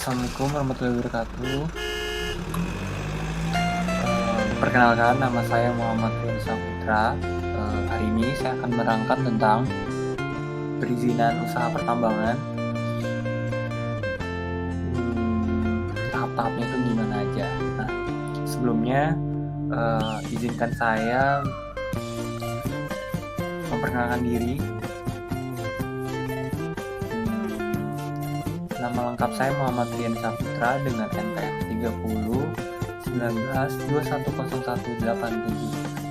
Assalamualaikum warahmatullahi wabarakatuh. Perkenalkan, nama saya Muhammad Rian Saputra. Hari ini saya akan menerangkan tentang perizinan usaha pertambangan. Tahap-tahapnya itu gimana aja. Nah, sebelumnya izinkan saya memperkenalkan diri. Nama lengkap saya Muhammad Rian Saputra dengan NPM 30 19 210187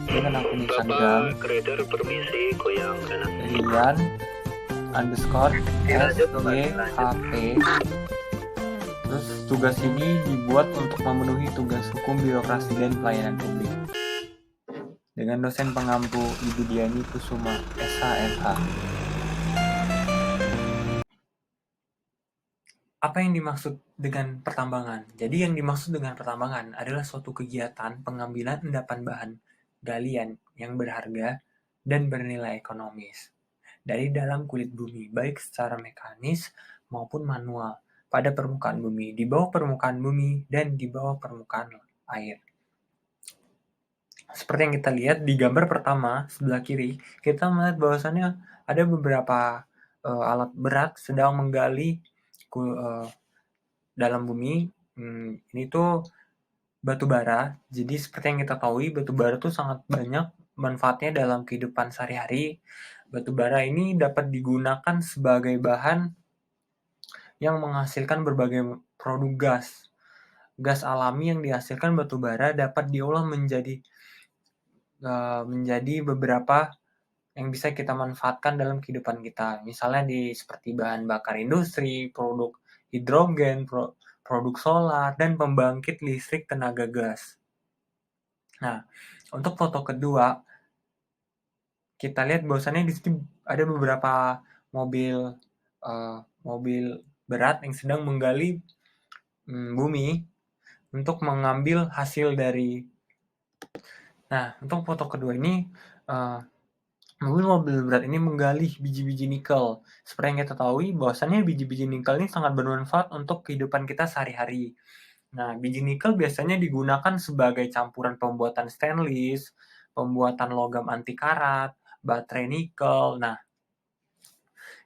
dengan akun Instagram Rian underscore SYHP. Terus tugas ini dibuat untuk memenuhi tugas hukum birokrasi dan pelayanan publik dengan dosen pengampu Ibu Diani Kusuma SHMH. Apa yang dimaksud dengan pertambangan? Jadi yang dimaksud dengan pertambangan adalah suatu kegiatan pengambilan endapan bahan galian yang berharga dan bernilai ekonomis dari dalam kulit bumi, baik secara mekanis maupun manual, pada permukaan bumi, di bawah permukaan bumi, dan di bawah permukaan air. Seperti yang kita lihat di gambar pertama sebelah kiri, kita melihat bahwasannya ada beberapa alat berat sedang menggali dalam bumi. Ini tuh batu bara. Jadi seperti yang kita tahu, batu bara tuh sangat banyak manfaatnya dalam kehidupan sehari-hari. Batu bara ini dapat digunakan sebagai bahan yang menghasilkan berbagai produk gas. Gas alami yang dihasilkan batu bara dapat diolah menjadi beberapa yang bisa kita manfaatkan dalam kehidupan kita. Misalnya seperti bahan bakar industri, produk hidrogen, produk solar, dan pembangkit listrik tenaga gas. Nah, untuk foto kedua, kita lihat bahwasannya di sini ada beberapa mobil berat yang sedang menggali bumi untuk mengambil hasil dari. Nah, untuk foto kedua ini, mobil berat ini menggali biji-biji nikel. Seperti yang kita tahu, bahwasannya biji-biji nikel ini sangat bermanfaat untuk kehidupan kita sehari-hari. Nah, biji nikel biasanya digunakan sebagai campuran pembuatan stainless, pembuatan logam anti karat, baterai nikel. Nah,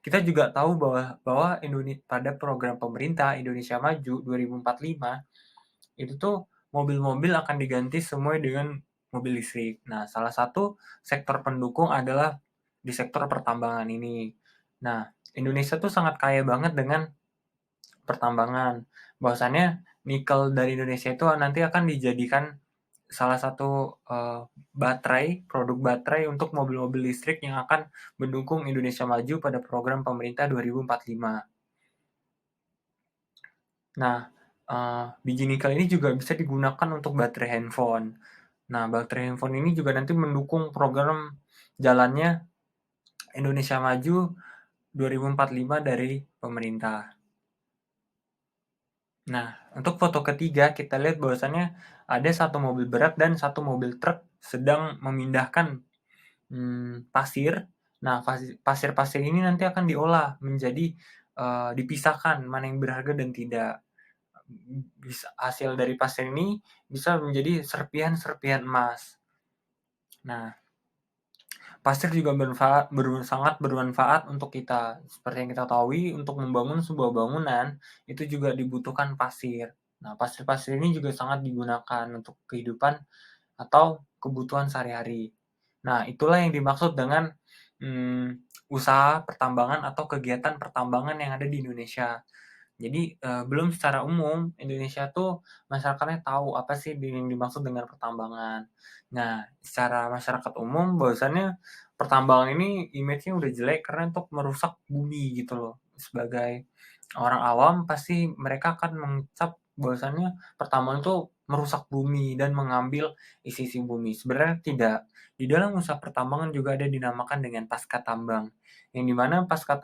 kita juga tahu bahwa pada program pemerintah Indonesia Maju 2045 itu tuh mobil-mobil akan diganti semua dengan mobil listrik. Nah, salah satu sektor pendukung adalah di sektor pertambangan ini. Nah, Indonesia tuh sangat kaya banget dengan pertambangan. Bahwasannya nikel dari Indonesia itu nanti akan dijadikan salah satu produk baterai untuk mobil-mobil listrik yang akan mendukung Indonesia Maju pada program pemerintah 2045. Nah, biji nikel ini juga bisa digunakan untuk baterai handphone. Nah, baterai handphone ini juga nanti mendukung program jalannya Indonesia Maju 2045 dari pemerintah. Nah, untuk foto ketiga kita lihat bahwasannya ada satu mobil berat dan satu mobil truk sedang memindahkan pasir. Nah, pasir-pasir ini nanti akan diolah menjadi dipisahkan mana yang berharga dan tidak. Hasil dari pasir ini bisa menjadi serpihan-serpihan emas. Nah, pasir juga sangat bermanfaat untuk kita. Seperti yang kita tahu, untuk membangun sebuah bangunan itu juga dibutuhkan pasir. Nah, pasir-pasir ini juga sangat digunakan untuk kehidupan atau kebutuhan sehari-hari. Nah, itulah yang dimaksud dengan usaha pertambangan atau kegiatan pertambangan yang ada di Indonesia. Jadi belum secara umum Indonesia tuh masyarakatnya tahu apa sih yang dimaksud dengan pertambangan. Nah, secara masyarakat umum bahwasannya pertambangan ini image-nya udah jelek karena untuk merusak bumi gitu loh. Sebagai orang awam pasti mereka akan mengecap bahwasannya pertambangan itu merusak bumi dan mengambil isi-isi bumi. Sebenarnya tidak. Di dalam usaha pertambangan juga ada dinamakan dengan pasca tambang. Yang dimana pasca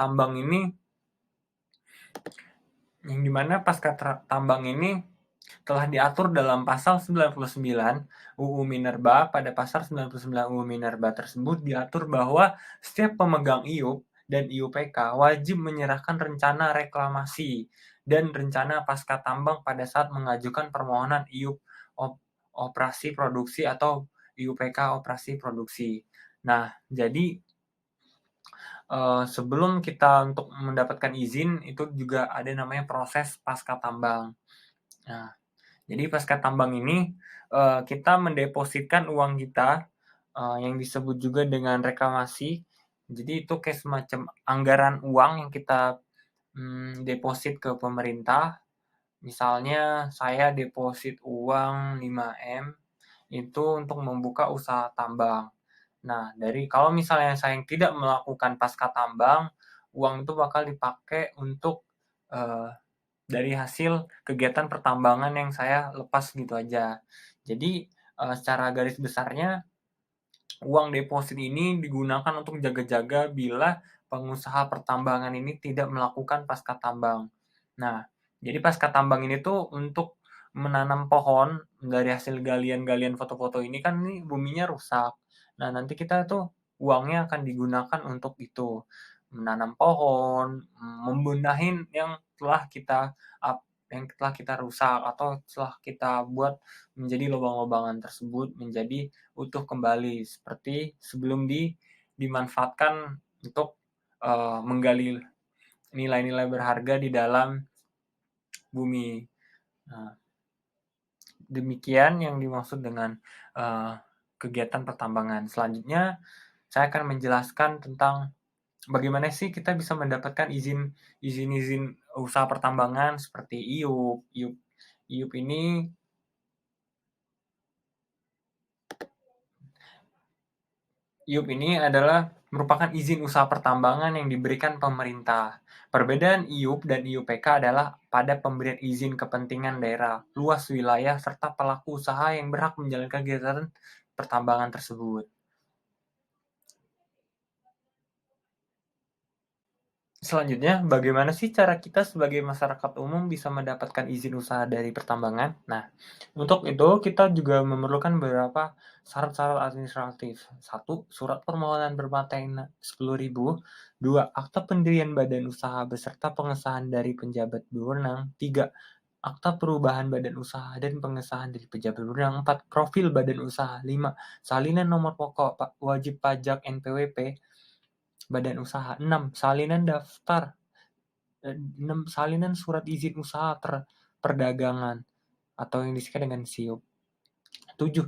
tambang ini telah diatur dalam pasal 99 UU Minerba. Pada pasal 99 UU Minerba tersebut diatur bahwa setiap pemegang IUP dan IUPK wajib menyerahkan rencana reklamasi dan rencana pasca tambang pada saat mengajukan permohonan IUP operasi produksi atau IUPK operasi produksi. Nah, jadi sebelum kita untuk mendapatkan izin itu juga ada namanya proses pasca tambang. Nah, jadi pasca tambang ini kita mendepositkan uang kita yang disebut juga dengan reklamasi. Jadi itu kayak semacam anggaran uang yang kita deposit ke pemerintah. Misalnya saya deposit uang 5M itu untuk membuka usaha tambang. Nah, kalau misalnya saya tidak melakukan pasca tambang, uang itu bakal dipakai untuk dari hasil kegiatan pertambangan yang saya lepas gitu aja. Jadi secara garis besarnya uang deposit ini digunakan untuk jaga-jaga bila pengusaha pertambangan ini tidak melakukan pasca tambang. Nah, jadi pasca tambang ini tuh untuk menanam pohon dari hasil galian-galian foto-foto ini kan ini buminya rusak. Nah, nanti kita tuh uangnya akan digunakan untuk itu, menanam pohon, membenahin yang telah kita rusak atau telah kita buat menjadi lubang-lubangan tersebut menjadi utuh kembali seperti sebelum dimanfaatkan untuk menggali nilai-nilai berharga di dalam bumi. Nah, demikian yang dimaksud dengan kegiatan pertambangan. Selanjutnya saya akan menjelaskan tentang bagaimana sih kita bisa mendapatkan izin usaha pertambangan seperti IUP. IUP ini adalah merupakan izin usaha pertambangan yang diberikan pemerintah. Perbedaan IUP dan IUPK adalah pada pemberian izin kepentingan daerah, luas wilayah, serta pelaku usaha yang berhak menjalankan kegiatan pertambangan tersebut. Selanjutnya, bagaimana sih cara kita sebagai masyarakat umum bisa mendapatkan izin usaha dari pertambangan? Nah, untuk itu kita juga memerlukan beberapa syarat-syarat administratif. 1. Surat permohonan bermateri 10.000. 2. Akta pendirian badan usaha beserta pengesahan dari penjabat berwenang. 3. Akta perubahan badan usaha dan pengesahan dari pejabat berwenang. 4. Profil badan usaha. 5. Salinan nomor pokok wajib pajak NPWP badan usaha. 6. Salinan surat izin usaha perdagangan atau yang disingkat dengan SIUP. 7.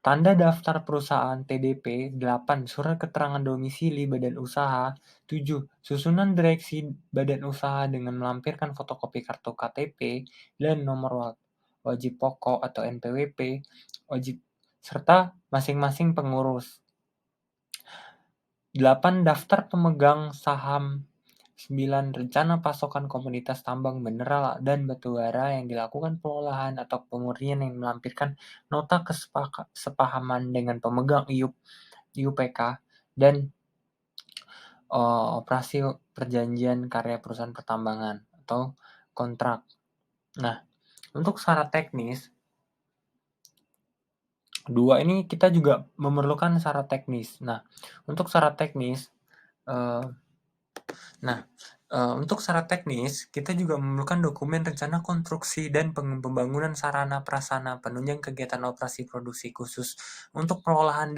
Tanda daftar perusahaan TDP. 8. Surat keterangan domisili badan usaha. 7. Susunan direksi badan usaha dengan melampirkan fotokopi kartu KTP dan nomor wajib pokok atau NPWP wajib serta masing-masing pengurus. 8. Daftar pemegang saham. 9. Rencana pasokan komoditas tambang mineral dan batubara yang dilakukan pengolahan atau pemurnian yang melampirkan nota kesepahaman dengan pemegang IUPK dan operasi perjanjian karya perusahaan pertambangan atau kontrak. Nah, untuk syarat teknis, 2 ini kita juga memerlukan syarat teknis. Nah, untuk syarat teknis, untuk syarat teknis, kita juga memerlukan dokumen rencana konstruksi dan pembangunan sarana prasarana penunjang kegiatan operasi produksi khusus untuk pengolahan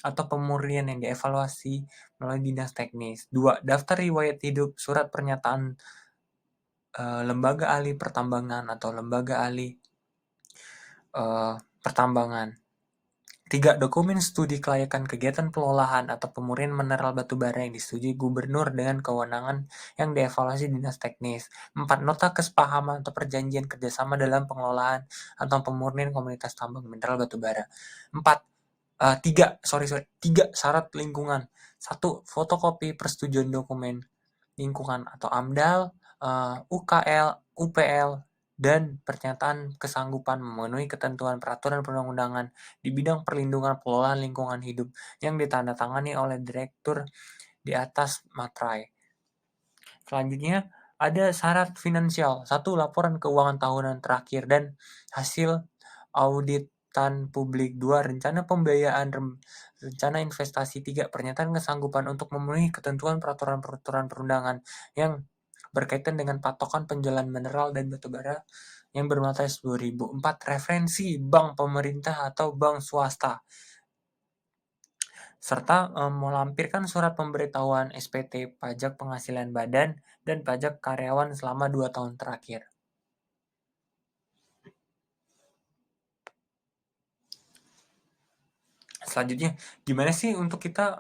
atau pemurnian yang dievaluasi melalui dinas teknis. 2. Daftar riwayat hidup, surat pernyataan lembaga ahli pertambangan atau lembaga ahli pertambangan. 3. Dokumen studi kelayakan kegiatan pengolahan atau pemurnian mineral batubara yang disetujui gubernur dengan kewenangan yang dievaluasi dinas teknis. 4. Nota kesepahaman atau perjanjian kerjasama dalam pengelolaan atau pemurnian komunitas tambang mineral batubara. 3. Syarat lingkungan. 1. Fotokopi persetujuan dokumen lingkungan atau AMDAL, UKL, UPL, dan pernyataan kesanggupan memenuhi ketentuan peraturan perundang-undangan di bidang perlindungan pengelolaan lingkungan hidup yang ditandatangani oleh direktur di atas materai. Selanjutnya, ada syarat finansial. 1. Laporan keuangan tahunan terakhir dan hasil auditan publik. 2. Rencana pembiayaan rencana investasi. 3. Pernyataan kesanggupan untuk memenuhi ketentuan peraturan perundangan yang berkaitan dengan patokan penjualan mineral dan batubara yang bermuatan 10.000. 4. Referensi bank pemerintah atau bank swasta serta melampirkan surat pemberitahuan SPT pajak penghasilan badan dan pajak karyawan selama 2 tahun terakhir. Selanjutnya, gimana sih untuk kita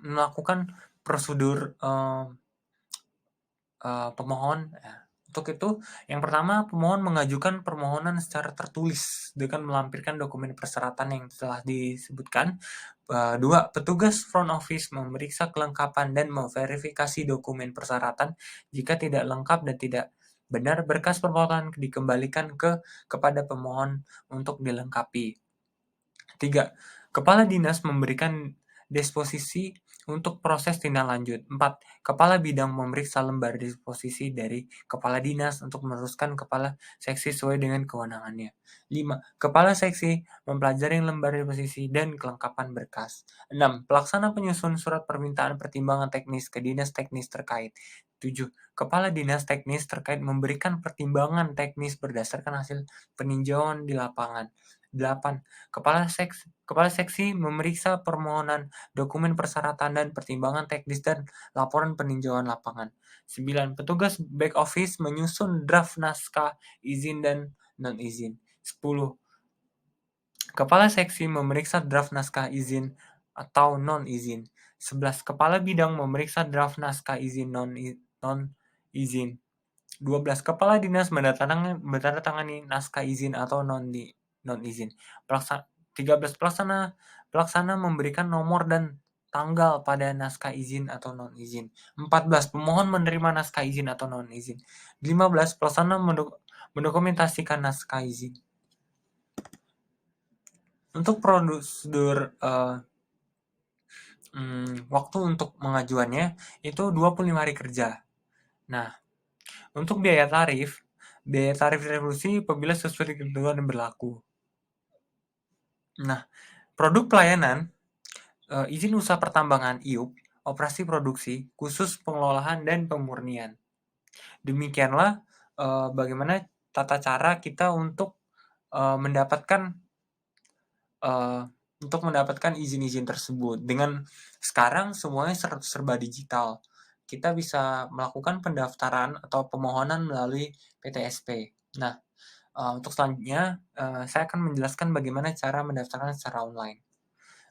melakukan prosedur pemohon? Nah, untuk itu, yang pertama, pemohon mengajukan permohonan secara tertulis dengan melampirkan dokumen persyaratan yang telah disebutkan. 2. Petugas front office memeriksa kelengkapan dan memverifikasi dokumen persyaratan. Jika tidak lengkap dan tidak benar, berkas permohonan dikembalikan kepada pemohon untuk dilengkapi. 3. Kepala dinas memberikan disposisi untuk proses tindak lanjut. 4. Kepala bidang memeriksa lembar disposisi dari kepala dinas untuk meneruskan kepala seksi sesuai dengan kewenangannya. 5. Kepala seksi mempelajari lembar disposisi dan kelengkapan berkas. 6. Pelaksana penyusun surat permintaan pertimbangan teknis ke dinas teknis terkait. 7. Kepala dinas teknis terkait memberikan pertimbangan teknis berdasarkan hasil peninjauan di lapangan. 8. Kepala seksi memeriksa permohonan, dokumen persyaratan dan pertimbangan teknis dan laporan peninjauan lapangan. 9. Petugas back office menyusun draft naskah izin dan non-izin. 10. Kepala seksi memeriksa draft naskah izin atau non-izin. 11. Kepala bidang memeriksa draft naskah izin non-izin. 12. Kepala dinas menandatangani naskah izin atau non-izin. 13. Pelaksana memberikan nomor dan tanggal pada naskah izin atau non-izin. 14. Pemohon menerima naskah izin atau non-izin. 15. Pelaksana mendokumentasikan naskah izin. Untuk prosedur waktu untuk mengajuannya itu 25 hari kerja. Nah, untuk biaya tarif revolusi apabila sesuai ketentuan yang berlaku. Nah, produk pelayanan, izin usaha pertambangan (IUP), operasi produksi, khusus pengelolaan dan pemurnian. Demikianlah bagaimana tata cara kita untuk mendapatkan izin-izin tersebut. Dengan sekarang semuanya serba digital. Kita bisa melakukan pendaftaran atau pemohonan melalui PTSP. Nah, untuk selanjutnya, saya akan menjelaskan bagaimana cara mendaftarkan secara online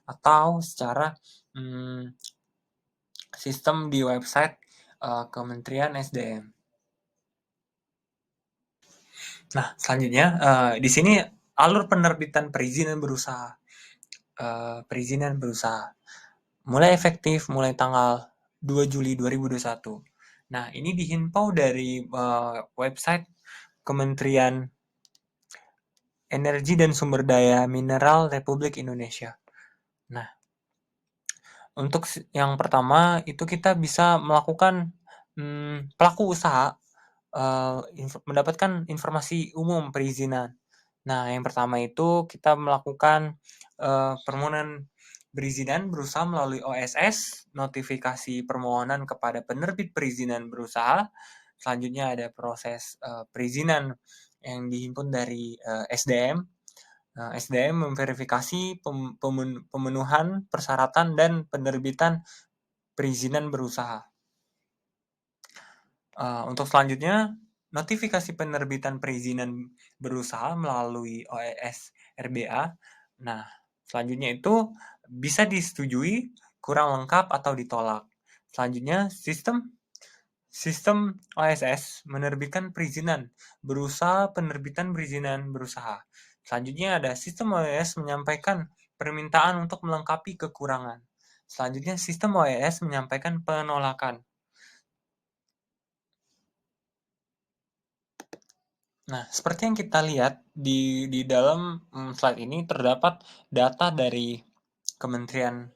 atau secara sistem di website Kementerian SDM. Nah, selanjutnya di sini alur penerbitan perizinan berusaha. Mulai efektif mulai tanggal 2 Juli 2021. Nah, ini dihimpau dari website Kementerian Energi dan Sumber Daya Mineral Republik Indonesia. Nah, untuk yang pertama itu kita bisa melakukan pelaku usaha mendapatkan informasi umum perizinan. Nah, yang pertama itu kita melakukan permohonan perizinan berusaha melalui OSS, notifikasi permohonan kepada penerbit perizinan berusaha. Selanjutnya ada proses perizinan yang dihimpun dari SDM. SDM memverifikasi pemenuhan persyaratan dan penerbitan perizinan berusaha. Untuk selanjutnya, notifikasi penerbitan perizinan berusaha melalui OSS RBA. Nah, selanjutnya itu bisa disetujui, kurang lengkap atau ditolak. Selanjutnya, sistem OSS menerbitkan perizinan berusaha penerbitan perizinan berusaha. Selanjutnya ada sistem OSS menyampaikan permintaan untuk melengkapi kekurangan. Selanjutnya sistem OSS menyampaikan penolakan. Nah, seperti yang kita lihat di dalam slide ini terdapat data dari Kementerian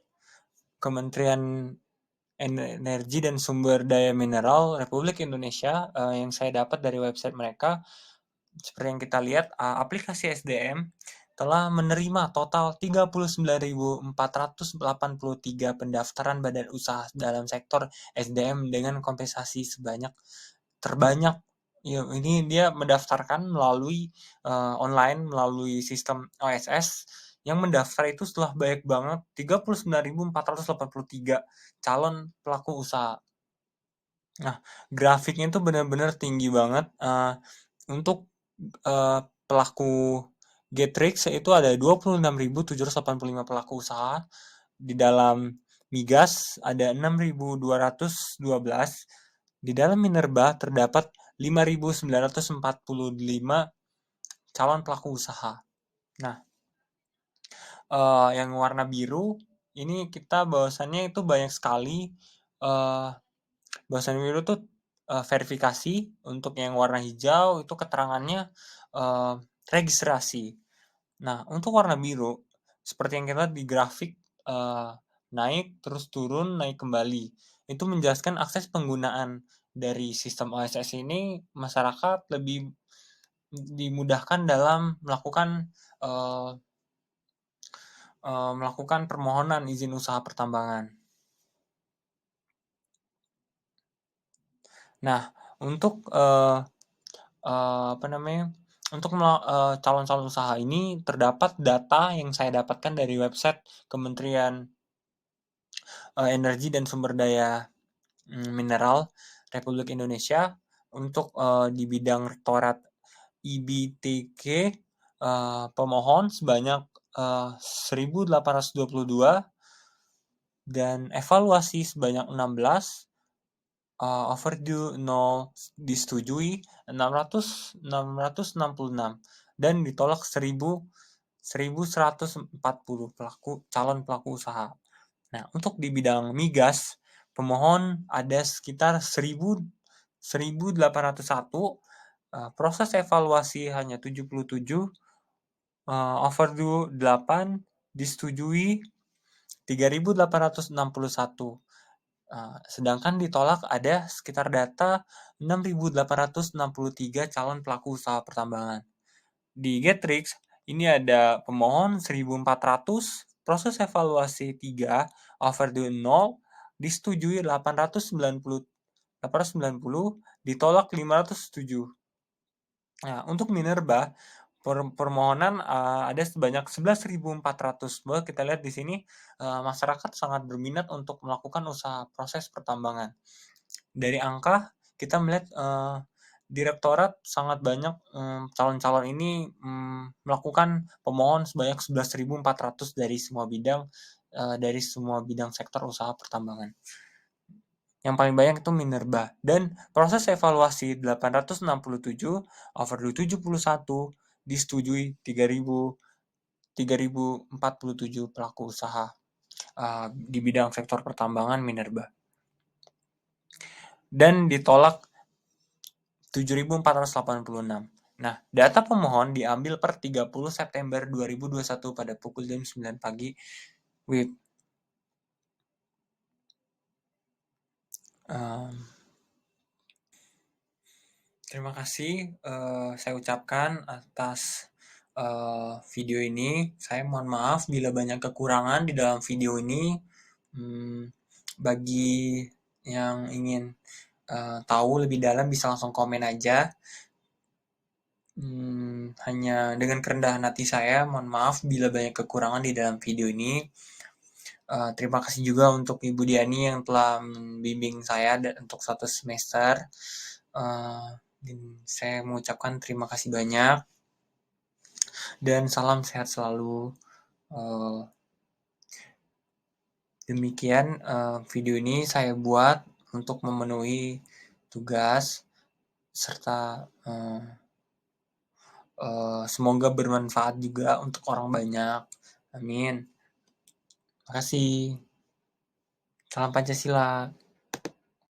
Energi dan Sumber Daya Mineral Republik Indonesia yang saya dapat dari website mereka. Seperti yang kita lihat, aplikasi SDM telah menerima total 39.483 pendaftaran badan usaha dalam sektor SDM dengan kompensasi sebanyak terbanyak. Ya, ini dia mendaftarkan melalui online, melalui sistem OSS. Yang mendaftar itu setelah banyak banget 39.483 calon pelaku usaha. Nah, grafiknya itu benar-benar tinggi banget. Untuk pelaku Getrix itu ada 26.785 pelaku usaha. Di dalam Migas ada 6.212. Di dalam Minerba terdapat 5.945 calon pelaku usaha. Nah, yang warna biru ini kita bahwasannya itu banyak sekali. Bahwasan biru tuh verifikasi. Untuk yang warna hijau itu keterangannya registrasi. Nah, untuk warna biru seperti yang kita lihat di grafik, naik terus turun, naik kembali. Itu menjelaskan akses penggunaan dari sistem OSS ini, masyarakat lebih dimudahkan dalam melakukan permohonan izin usaha pertambangan. Nah, untuk untuk calon-calon usaha ini terdapat data yang saya dapatkan dari website Kementerian Energi dan Sumber Daya Mineral Republik Indonesia. Untuk di bidang rektorat IBTK, pemohon sebanyak 1.822 dan evaluasi sebanyak 16, overdue 0 disetujui 666 dan ditolak 1.140 calon pelaku usaha. Nah, untuk di bidang migas, pemohon ada sekitar 1.801, proses evaluasi hanya 77, overdue 8, disetujui 3.861. Sedangkan ditolak ada sekitar data 6.863 calon pelaku usaha pertambangan. Di Getrix, ini ada pemohon 1.400, proses evaluasi 3, overdue 0, disetujui 890, ditolak 507. Nah, untuk Minerba, permohonan ada sebanyak 11.400. Bahwa kita lihat di sini masyarakat sangat berminat untuk melakukan usaha proses pertambangan. Dari angka kita melihat direktorat sangat banyak calon-calon ini melakukan pemohon sebanyak 11.400 dari semua bidang sektor usaha pertambangan. Yang paling banyak itu Minerba. Dan proses evaluasi 867, overdue 71, disetujui 3.047 pelaku usaha di bidang sektor pertambangan Minerba. Dan ditolak 7.486. Nah, data pemohon diambil per 30 September 2021 pada pukul jam 9 pagi. Terima kasih saya ucapkan atas video ini. Saya mohon maaf bila banyak kekurangan di dalam video ini. Bagi yang ingin tahu lebih dalam bisa langsung komen aja. Hanya dengan kerendahan hati saya, mohon maaf bila banyak kekurangan di dalam video ini. Terima kasih juga untuk Ibu Diani yang telah membimbing saya untuk 1 semester. Saya mengucapkan terima kasih banyak dan salam sehat selalu. Demikian video ini saya buat untuk memenuhi tugas serta semoga bermanfaat juga untuk orang banyak. Amin. Terima kasih. Salam Pancasila.